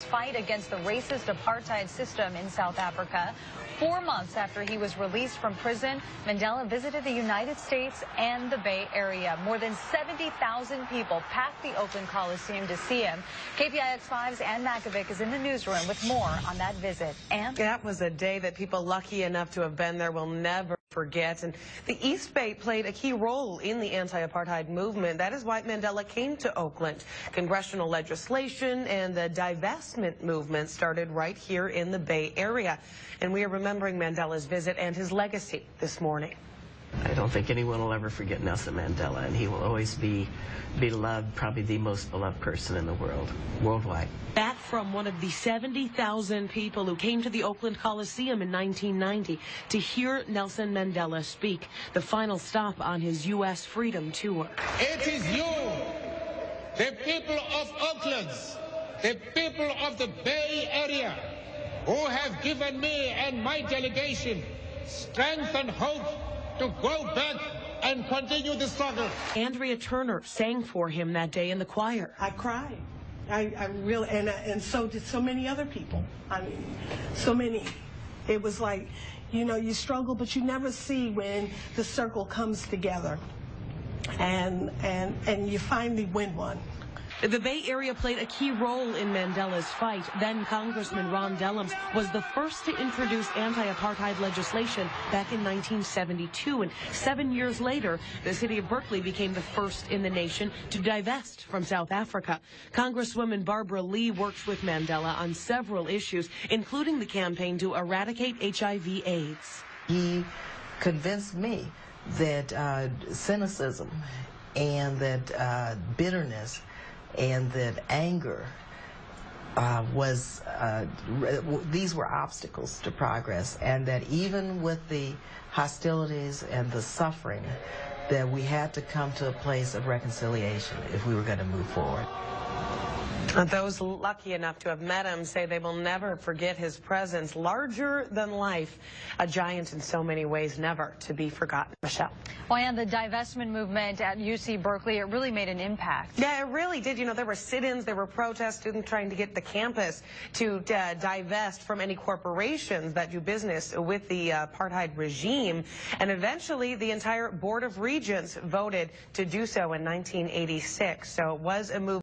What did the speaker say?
Fight against the racist apartheid system in South Africa. 4 months after he was released from prison, Mandela visited the United States and the Bay Area. More than 70,000 people packed the Oakland Coliseum to see him. KPIX5's Ann Makovic is in the newsroom with more on that visit. Ann? That was a day that people lucky enough to have been there will never forget. And the East Bay played a key role in the anti-apartheid movement. That is why Mandela came to Oakland. Congressional legislation and the divestment movement started right here in the Bay Area. And we are remembering Mandela's visit and his legacy this morning. I don't think anyone will ever forget Nelson Mandela, and he will always be beloved, probably the most beloved person in the world, worldwide. That from one of the 70,000 people who came to the Oakland Coliseum in 1990 to hear Nelson Mandela speak, the final stop on his U.S. Freedom Tour. It is you, the people of Oakland, the people of the Bay Area, who have given me and my delegation strength and hope to go back and continue the struggle. Andrea Turner sang for him that day in the choir. I cried. I really, and so did so many other people. I mean, so many. It was like, you know, you struggle, but you never see when the circle comes together and you finally win one. The Bay Area played a key role in Mandela's fight. Then Congressman Ron Dellums was the first to introduce anti-apartheid legislation back in 1972. And 7 years later, the city of Berkeley became the first in the nation to divest from South Africa. Congresswoman Barbara Lee worked with Mandela on several issues, including the campaign to eradicate HIV/AIDS. He convinced me that cynicism and that bitterness and that anger these were obstacles to progress, and that even with the hostilities and the suffering, that we had to come to a place of reconciliation if we were going to move forward. Those lucky enough to have met him say they will never forget his presence. Larger than life, a giant in so many ways, never to be forgotten. Michelle. Well, and the divestment movement at UC Berkeley, it really made an impact. Yeah, it really did. You know, there were sit-ins, there were protests, students trying to get the campus to divest from any corporations that do business with the apartheid regime. And eventually, the entire Board of Regents voted to do so in 1986. So it was a move.